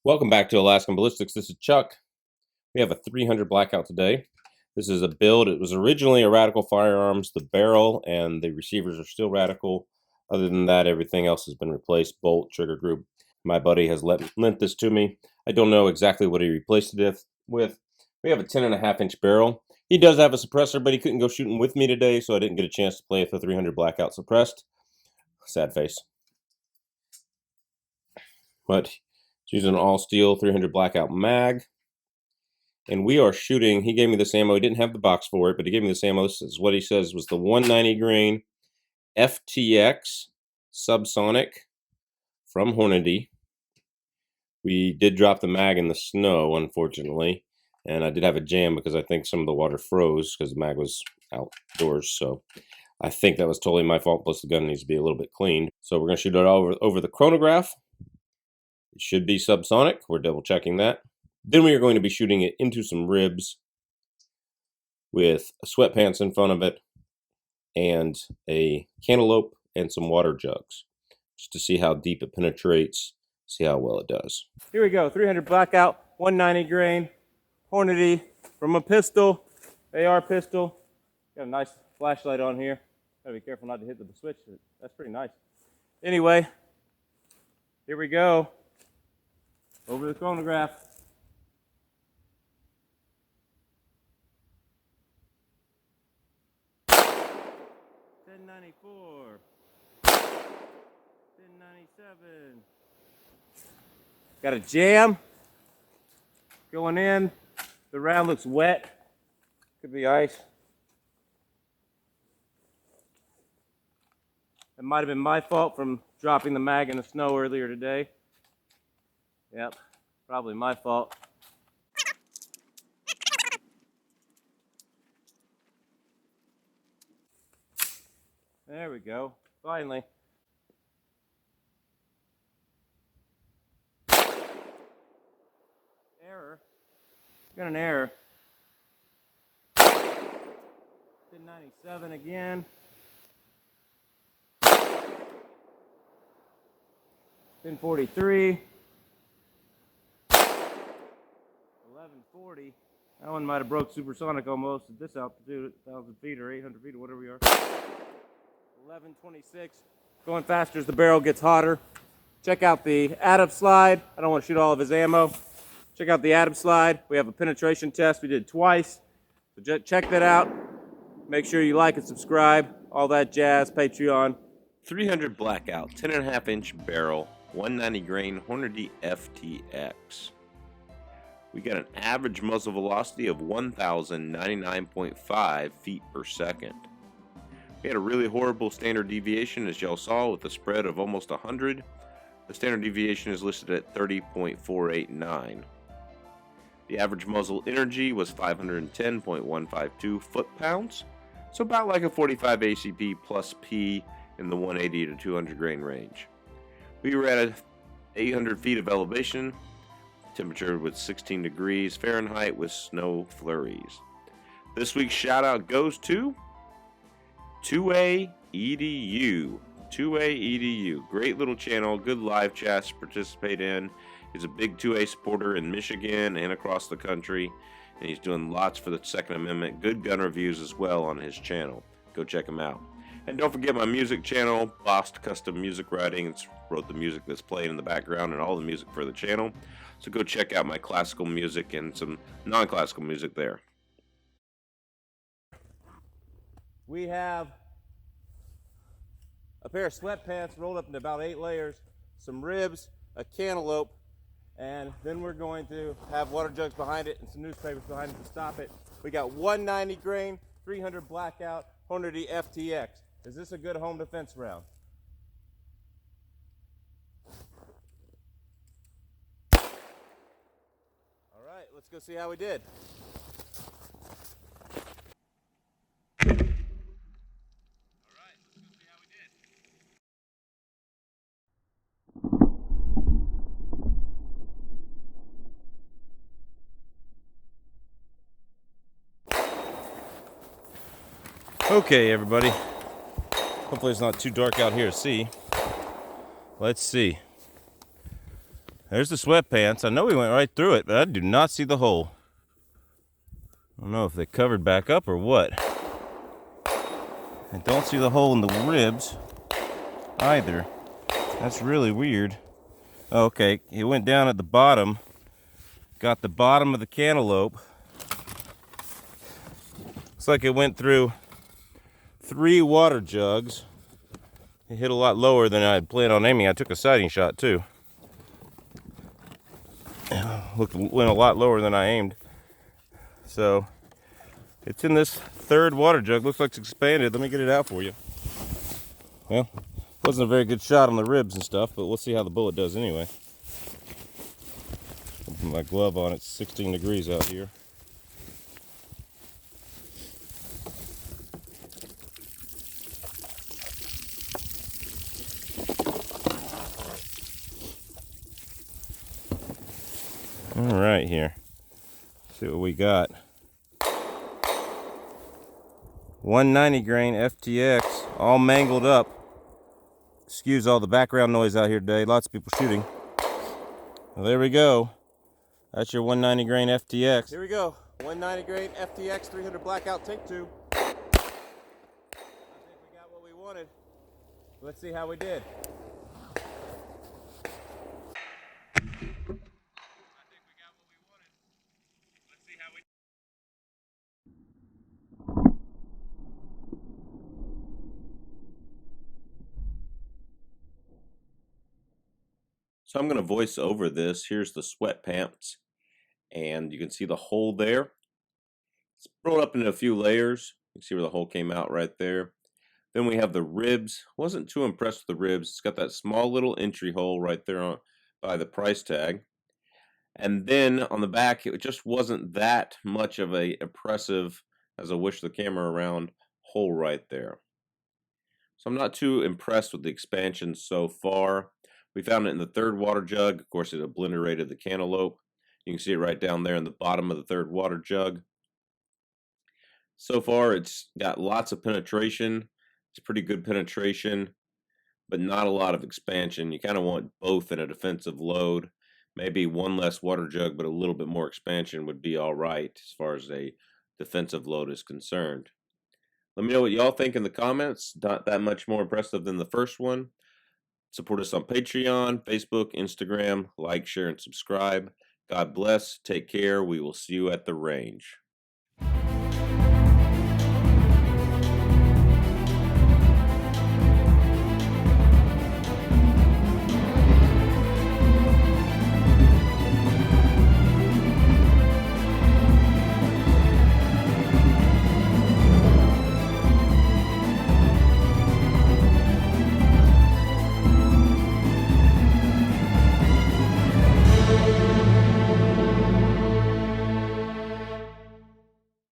Welcome back to Alaskan Ballistics. This is Chuck. We have a 300 Blackout today. This is a build. It was originally a Radical Firearms. The barrel and the receivers are still Radical. Other than that, everything else has been replaced. Bolt, trigger group. My buddy has lent this to me. I don't know exactly what he replaced it with. We have a 10.5-inch barrel. He does have a suppressor, but he couldn't go shooting with me today, so I didn't get a chance to play with the 300 Blackout suppressed. Sad face. But it's using an all-steel 300 Blackout mag. And we are shooting, he gave me this ammo. He didn't have the box for it, but he gave me this ammo. This is what he says was the 190 grain FTX SubSonic from Hornady. We did drop the mag in the snow, unfortunately. And I did have a jam because I think some of the water froze because the mag was outdoors. So I think that was totally my fault. Plus the gun needs to be a little bit cleaned. So we're going to shoot it over the Chronograph. It should be subsonic. We're double checking that. Then we are going to be shooting it into some ribs with sweatpants in front of it and a cantaloupe and some water jugs just to see how deep it penetrates, see how well it does. Here we go, 300 Blackout, 190 grain, Hornady from a pistol, AR pistol. Got a nice flashlight on here. Gotta be careful not to hit the switch. That's pretty nice. Anyway, here we go. Over the Chronograph. $10.94. $10.97. Got a jam going in. The round looks wet. Could be ice. It might have been my fault from dropping the mag in the snow earlier today. Yep, probably my fault. There we go, finally. Error. Got an error. 1097 again. 1043. 1140. That one might have broke supersonic almost at this altitude, 1,000 feet or 800 feet or whatever we are. 1126. Going faster as the barrel gets hotter. Check out the Adams slide. I don't want to shoot all of his ammo. Check out the Adams slide. We have a penetration test we did twice. So check that out. Make sure you like and subscribe. All that jazz. Patreon. 300 Blackout, 10.5-inch barrel, 190 grain Hornady FTX. We got an average muzzle velocity of 1,099.5 feet per second. We had a really horrible standard deviation, as y'all saw, with a spread of almost 100. The standard deviation is listed at 30.489. The average muzzle energy was 510.152 foot-pounds, so about like a 45 ACP plus P in the 180 to 200 grain range. We were at 800 feet of elevation. Temperature was 16 degrees Fahrenheit with snow flurries. This week's shout out goes to 2A EDU. 2A EDU. Great little channel, good live chats to participate in. He's a big 2A supporter in Michigan and across the country. And he's doing lots for the Second Amendment. Good gun reviews as well on his channel. Go check him out. And don't forget my music channel, Bost Custom Music Writing. It's wrote the music that's playing in the background and all the music for the channel. So go check out my classical music and some non-classical music there. We have a pair of sweatpants rolled up into about 8 layers, some ribs, a cantaloupe, and then we're going to have water jugs behind it and some newspapers behind it to stop it. We got 190 grain, 300 Blackout, Hornady FTX. Is this a good home defense round? All right, let's go see how we did. Okay, everybody. Hopefully it's not too dark out here to see. Let's see. There's the sweatpants. I know we went right through it, but I do not see the hole. I don't know if they covered back up or what. I don't see the hole in the ribs either. That's really weird. Okay, it went down at the bottom. Got the bottom of the cantaloupe. Looks like it went through 3 water jugs. It hit a lot lower than I had planned on aiming. I took a sighting shot too. Went a lot lower than I aimed. So it's in this 3rd water jug. Looks like it's expanded. Let me get it out for you. Well, wasn't a very good shot on the ribs and stuff, but we'll see how the bullet does anyway. Put my glove on. It's 16 degrees out here. All right, here. Let's see what we got. 190 grain FTX, all mangled up. Excuse all the background noise out here today. Lots of people shooting. Well, there we go. That's your 190 grain FTX. Here we go. 190 grain FTX 300 Blackout take 2. I think we got what we wanted. Let's see how we did. So I'm going to voice over this. Here's the sweatpants, and you can see the hole there. It's rolled up into a few layers. You can see where the hole came out right there. Then we have the ribs. Wasn't too impressed with the ribs. It's got that small little entry hole right there by the price tag. And then on the back, it just wasn't that much of a impressive, as I wish the camera around, hole right there. So I'm not too impressed with the expansion so far. We found it in the 3rd water jug. Of course, it obliterated the cantaloupe. You can see it right down there in the bottom of the 3rd water jug. So far, it's got lots of penetration. It's pretty good penetration, but not a lot of expansion. You kind of want both in a defensive load. Maybe one less water jug, but a little bit more expansion would be all right as far as a defensive load is concerned. Let me know what y'all think in the comments. Not that much more impressive than the first one. Support us on Patreon, Facebook, Instagram. Like, share, and subscribe. God bless. Take care. We will see you at the range.